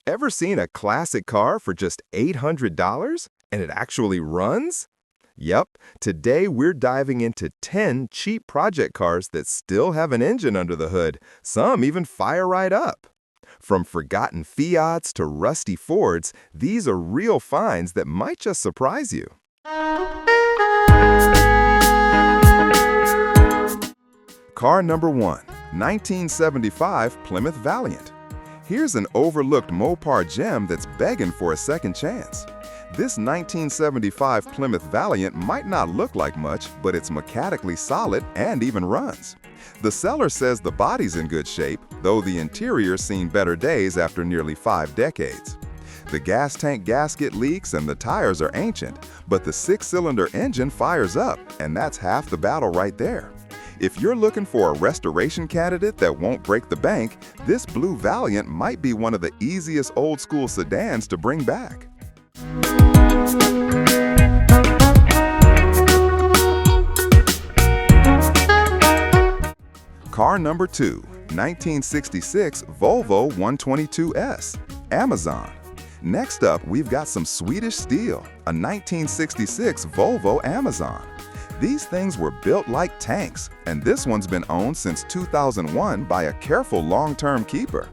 Ever seen a classic car for just $800 and it actually runs? Yep, today we're diving into 10 cheap project cars that still have an engine under the hood. Some even fire right up. From forgotten Fiats to rusty Fords, these are real finds that might just surprise you. Car number 1, 1975 Plymouth Valiant. Here's an overlooked Mopar gem that's begging for a second chance. This 1975 Plymouth Valiant might not look like much, but it's mechanically solid and even runs. The seller says the body's in good shape, though the interior's seen better days after nearly 5 decades. The gas tank gasket leaks and the tires are ancient, but the 6-cylinder engine fires up, and that's half the battle right there. If you're looking for a restoration candidate that won't break the bank, this blue Valiant might be one of the easiest old-school sedans to bring back. Car number 2, 1966 Volvo 122S, Amazon. Next up, we've got some Swedish steel, a 1966 Volvo Amazon. These things were built like tanks, and this one's been owned since 2001 by a careful long-term keeper.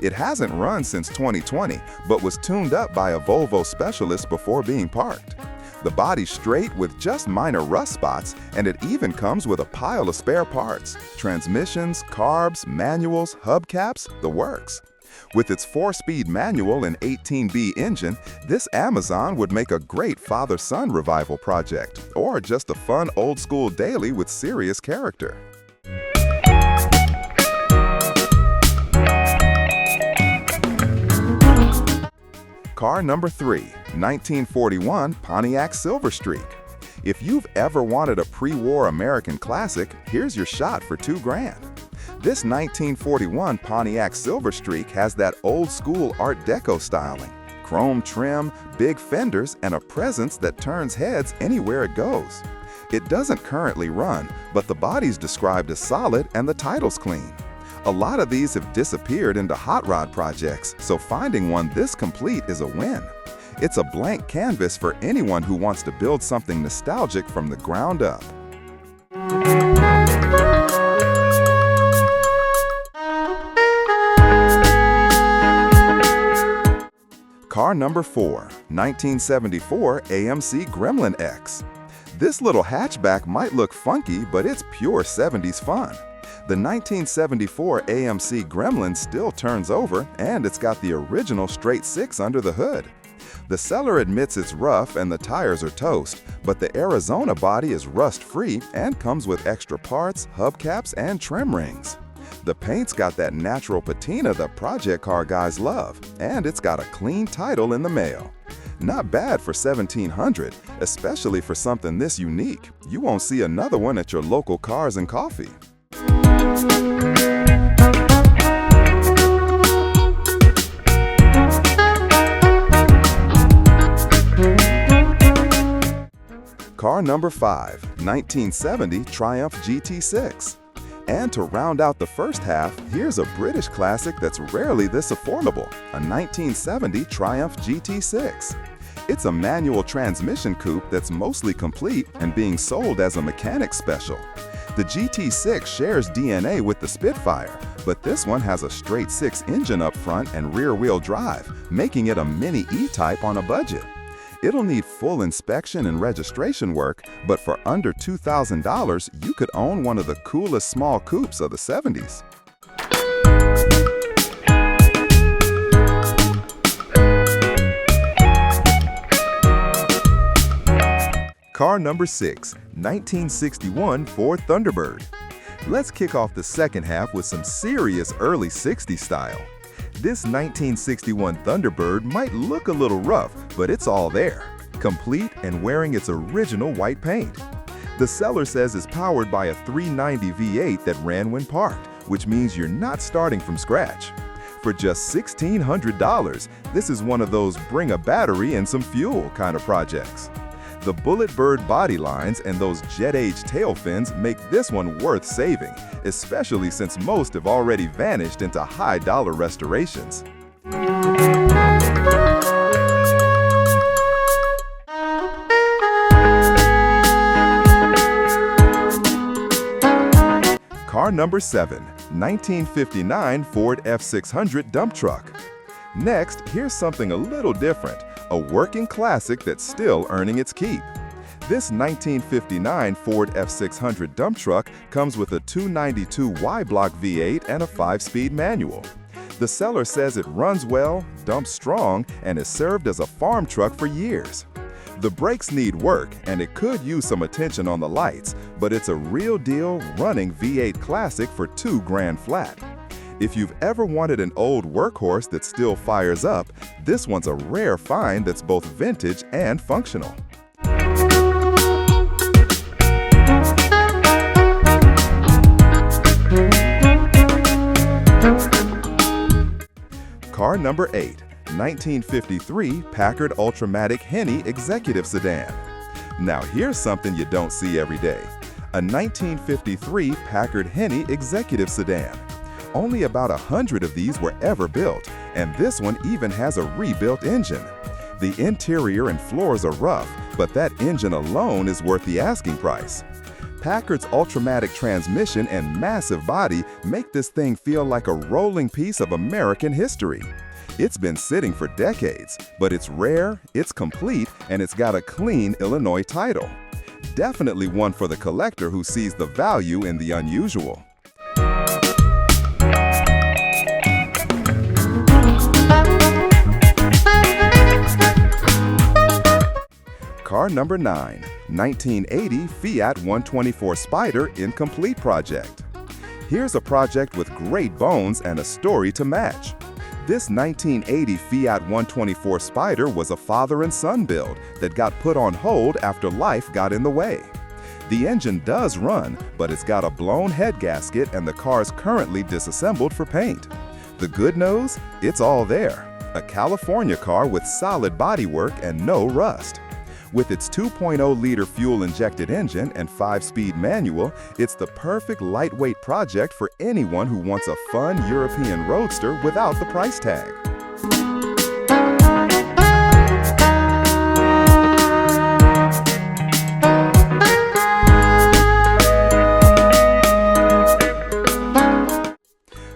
It hasn't run since 2020, but was tuned up by a Volvo specialist before being parked. The body's straight with just minor rust spots, and it even comes with a pile of spare parts: transmissions, carbs, manuals, hubcaps, the works. With its 4-speed manual and 18B engine, this Amazon would make a great father-son revival project, or just a fun old-school daily with serious character. Car number 3, 1941 Pontiac Silver Streak. If you've ever wanted a pre-war American classic, here's your shot for $2,000. This 1941 Pontiac Silver Streak has that old-school Art Deco styling, chrome trim, big fenders, and a presence that turns heads anywhere it goes. It doesn't currently run, but the body's described as solid and the title's clean. A lot of these have disappeared into hot rod projects, so finding one this complete is a win. It's a blank canvas for anyone who wants to build something nostalgic from the ground up. Car number 4, 1974 AMC Gremlin X. This little hatchback might look funky, but it's pure 70s fun. The 1974 AMC Gremlin still turns over, and it's got the original straight 6 under the hood. The seller admits it's rough and the tires are toast, but the Arizona body is rust-free and comes with extra parts, hubcaps, and trim rings. The paint's got that natural patina the project car guys love, and it's got a clean title in the mail. Not bad for $1,700, especially for something this unique. You won't see another one at your local Cars and Coffee. Car number 5, 1970 Triumph GT6. And to round out the first half, here's a British classic that's rarely this affordable, a 1970 Triumph GT6. It's a manual transmission coupe that's mostly complete and being sold as a mechanic special. The GT6 shares DNA with the Spitfire, but this one has a straight 6 engine up front and rear-wheel drive, making it a mini E-Type on a budget. It'll need full inspection and registration work, but for under $2,000, you could own one of the coolest small coupes of the 70s. Car number 6, 1961 Ford Thunderbird. Let's kick off the second half with some serious early 60s style. This 1961 Thunderbird might look a little rough, but it's all there, complete and wearing its original white paint. The seller says it's powered by a 390 V8 that ran when parked, which means you're not starting from scratch. For just $1,600, this is one of those bring a battery and some fuel kind of projects. The Bullet Bird body lines and those jet-age tail fins make this one worth saving, especially since most have already vanished into high-dollar restorations. number 7, 1959 Ford F600 dump truck. Next, here's something a little different, a working classic that's still earning its keep. This 1959 Ford F600 dump truck comes with a 292 Y-block V8 and a 5-speed manual. The seller says it runs well, dumps strong, and has served as a farm truck for years. The brakes need work, and it could use some attention on the lights, but it's a real deal running V8 classic for $2,000 flat. If you've ever wanted an old workhorse that still fires up, this one's a rare find that's both vintage and functional. Car number 8, 1953 Packard Ultramatic Henny Executive Sedan. Now here's something you don't see every day. A 1953 Packard Henny Executive Sedan. Only about 100 of these were ever built, and this one even has a rebuilt engine. The interior and floors are rough, but that engine alone is worth the asking price. Packard's Ultramatic transmission and massive body make this thing feel like a rolling piece of American history. It's been sitting for decades, but it's rare, it's complete, and it's got a clean Illinois title. Definitely one for the collector who sees the value in the unusual. Car number 9, 1980 Fiat 124 Spider Incomplete Project. Here's a project with great bones and a story to match. This 1980 Fiat 124 Spider was a father and son build that got put on hold after life got in the way. The engine does run, but it's got a blown head gasket and the car's currently disassembled for paint. The good news? It's all there. A California car with solid bodywork and no rust. With its 2.0-liter fuel-injected engine and 5-speed manual, it's the perfect lightweight project for anyone who wants a fun European roadster without the price tag.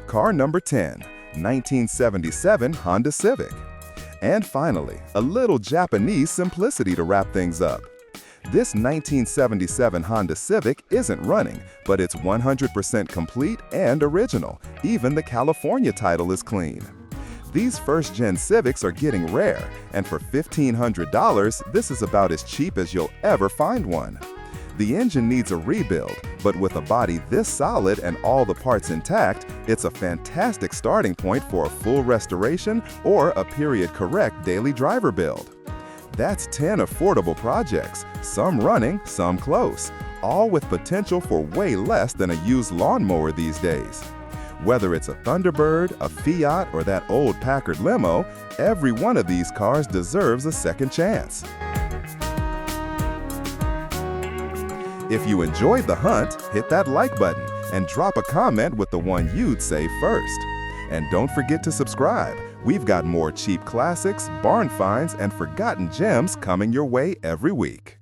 Car number 10, 1977 Honda Civic. And finally, a little Japanese simplicity to wrap things up. This 1977 Honda Civic isn't running, but it's 100% complete and original. Even the California title is clean. These first-gen Civics are getting rare, and for $1,500, this is about as cheap as you'll ever find one. The engine needs a rebuild, but with a body this solid and all the parts intact, it's a fantastic starting point for a full restoration or a period-correct daily driver build. That's 10 affordable projects, some running, some close, all with potential for way less than a used lawnmower these days. Whether it's a Thunderbird, a Fiat, or that old Packard limo, every one of these cars deserves a second chance. If you enjoyed the hunt, hit that like button and drop a comment with the one you'd save first. And don't forget to subscribe. We've got more cheap classics, barn finds, and forgotten gems coming your way every week.